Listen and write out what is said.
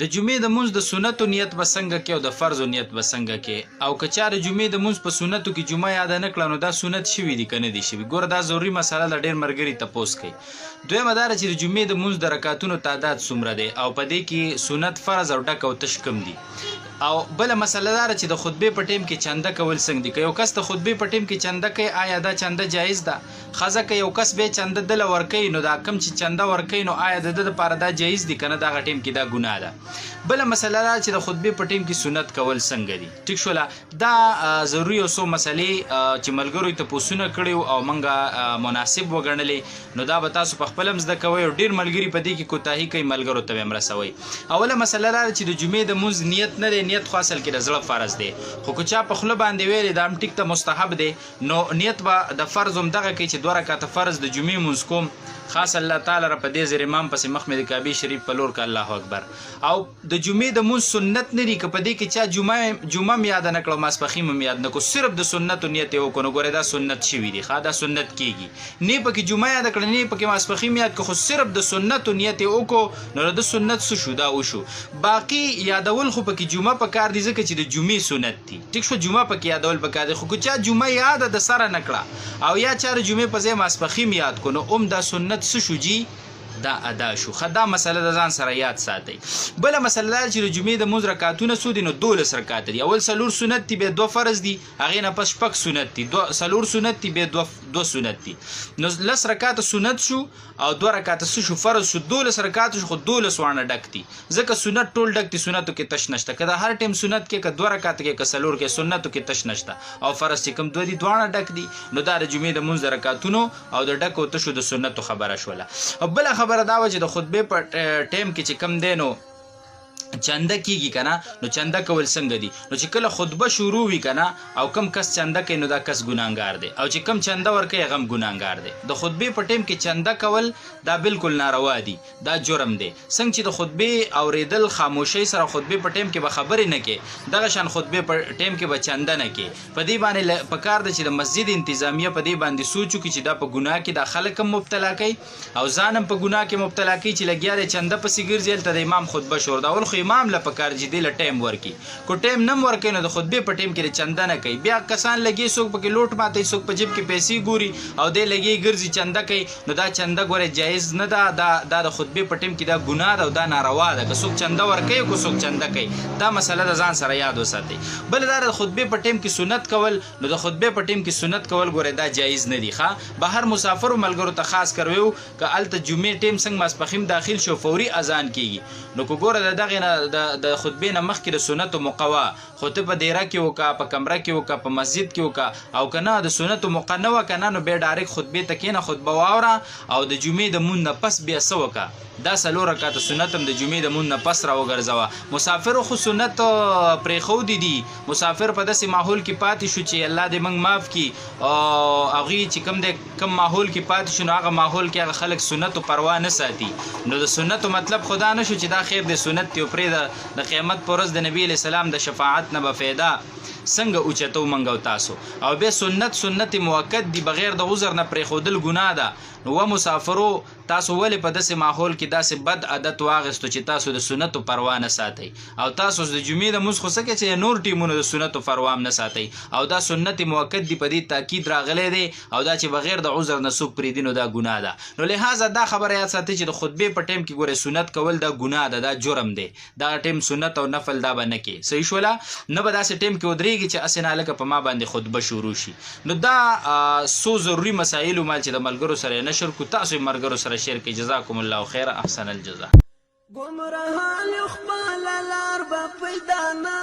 د جمعې د مونځ د سنتو نیت به څنګه کې او د فرضو نیت به څنګه کې او که چاره جمعې د مونځ په سنتو کې جمعه یاد نه کړه نو دا سنت شوي دي که نه دي شوي. ګوره دا ضروري مسله ده، ډېر ملګري تپوس کوي. دویمه دا ده چې د جمعې د مونځ د رکعتونو تعداد څومره دی او په دې کې سنت فرض او ډک او تش کم دي. او بله مسله دا ده چې د خطبې په ټیم کې چنده کول څنګه دي. که یو کس د خطبې په ټیم کې چنده کوي آیا دا چنده جایز ده؟ ښځه که یو کس بیا چنده دله ورکوي نو دا کم چې چنده ورکوي نو آیا د ده دپاره دا جایز دي که نه دغه ټیم کې دا ګناه ده. بله مسله دا چې د خطبې په ټیم کې سنت کول څنګه دي. ټیک شوله؟ دا ضروري او څو مسلې چې ملګرو یې تپوسونه کړي او موږ مناسب وګڼلې نو دا به تاسو په خپله هم زده کوئ او ډېر ملګري په دې کې کوتاهي کوي، ملګرو ته به یې مرسوئ. اوله مسله دا ده چې د جمعې د مونځ نیت نه دی، نیت خو اصل کې د زړه فرض دی، خو که چا په خوله باندې ویلې دا هم ټیک ته مستحب دی نو نیت به د فرض هم دغه کوي چې 2 رکعته فرض د جمعې مونځ کوم، خاص الله تعالی را په دې زیر امام پسې مخ مې د کعبې شریف په لور که الله اکبر. او د جمعې د مونځ سنت نه دي که په دې کې چا جمعه م یاده نه کړه ماسپښین م یاد نه کړو، صرف د سنتو نیت یې وکړو نو ګورې دا سنت شوي دي. ښه دا سنت کېږي، نه پکې جمعه یاده کړه نه پکې ماسپښین یاد کړو، خو صرف د سنتو نیت یې وکړو نو د سنت څه شو دا وشو. باقي یادول خو پکې جمعه په کار دي ځکه چې د جمعې سنت دي. ټیک شو؟ جمعه پکې یادول په کار دي، خو که چا جمعه یاده د سره نه کړه او یا چا د جمعې په ځای ماسپښین یاد کړو نو دا سنت څه شو جي دا ادا شو. ښه دا مسله د ځان سره یاد ساتئ. بله مسله دا چې د جمعې د مونځ رکعتونه څو دي نو 12 رکعته دي. اول 4 سنت دي بیا 2 فرض دي، هغې نه پس 6 سنت دي، 4 سنت دي بیا 2 سنت دي نو 10 رکعته سنت شو او 2 رکعته څه شو فرض شو. 12 رکعته شو خو 12 وانه ډک دي ځکه سنت ټول ډک دي، سنتو کې تش نشته. که دا هر ټیم سنت کې که 2 رکعته کې که 4 کې سنتو کې تش نشته او فرض چې کوم 2 دي دواړه ډک دي نو دا د جمعې د مونځ د رکعتونو او د ډکو تشو د سنتو خبره شوله. او بله خبره دا وه چې د خطبې په ټیم کې چې کم دی نو چنده کیږي کنه نو چنده کول څنګه دي. نو چې کله خطبه شروع وي کنه او کم کس چنده کوي نو دا کس ګناهګار دی او چې کم چنده ورکوي هغه هم ګناهګار دی. د خطبې په ټیم کې چنده کول دا بالکل ناروا دي، دا جرم دی. څنګه چې د خطبې اوریدل خاموشۍ سره خطبې په ټیم کې به خبرې نه کوي دغه شان خطبې په ټیم کې به چنده نه کوي. په دې باندې پکار ده چې د مسجد انتظامیه په دې باندې سوچ وکړي چې دا په ګناه کې دا خلک هم مبتلا کوي او ځان هم په ګناه کې مبتلا کوي چې لګیا دی چنده پسې ګرځي هلته د امام خطبه شوردول، خو امام له پکار چې دی له ټایم ورکي. کو ټایم نه ورکوي نو د خطبې په ټایم کې چنده نه کوي. بیا کسان لګي څوک پکې لوټ ماتوي، څوک په جیب کې پیسې ګوري او دی لګي ګرځي چنده کوي نو دا چنده ګوره جایز نه ده. دا د خطبې په ټایم کې دا ګناه ده او دا ناروا ده. که څوک چنده ورکوي کو څوک چنده کوي دا مسله د ځان سره یاد وساتئ. بل دا د خطبې په ټایم کې سنت کول نو د خطبې په ټایم کې سنت کول ګوره دا جایز نه دي. ښه بهر مسافر او ملګرو ته خاص کرویو که هلته جمعې ټایم څنګه ماسپښین داخل شو فوري اذان کیږي نو که ګوره د دغې نه د خطبې نه مخکې د سنتو موقع خو ته په دیره کې وکړه، په کمره کې وکړه، په مسجد کې وکړه او که نه د سنتو موقع نه وه که نه نو بیا ډایرکټ خطبې ته کښېنه، خطبه واوره او د جمعې د مونځ نه پس بیا څه وکړه دا 4 رکعته سنت هم د جمعې د مونځ نه پس راوګرځوه. مسافرو خو سنت پرېښودي دي، مسافر په داسې ماحول کې پاتې شو چې الله دې موږ معاف کړي او هغوی چې کوم دی کوم ماحول کې پاتې شو نو هغه ماحول کې هغه خلک سنتو پروا نه ساتي نو د سنتو مطلب خدا نه شو چې دا خیر د سنت دی او پرېږده د قیامت په ورځ د نبي علیه السلام د شفاعت نه به فایده څنګه اوچتو موږ او تاسو. او بیا سنت موقت دی بغیر د عذر نه پرېښودل ګناه ده. نو و مسافرو تاسو ولې په داسې ماحول کې داسې بد عادت واغېستو چې تاسو د سنتو پروا نه ساتئ او تاسو د جمعې د مونځ خو څه کوئ چې نور ټیمونو د سنتو پروا هم نه ساتئ او دا سنت موقت دی په دې تاکید راغلی دی او دا چې بغیر د عذر نه څوک پرېږدي نو دا ګناه ده. نو لهذا دا خبره یاد ساتئ چې د خطبې په ټایم کې ګورئ سنت کول دا ګناه ده، دا جرم دی. دا ټایم سنت او نفل دا به نه کوي. صحیح شوله؟ نه به داسې ټایم کې ودرېږي چې هسې نه هلکه په ما باندې خطبه شروع شي. نو دا څو ضروري مسایل مال چې د ملګرو سره یې نشر کړو تاسو یې ملګرو سره شیر کړئ. جزاکم الله خیر، احسن الجزاء. گمراهان خپل لار به پیدا نه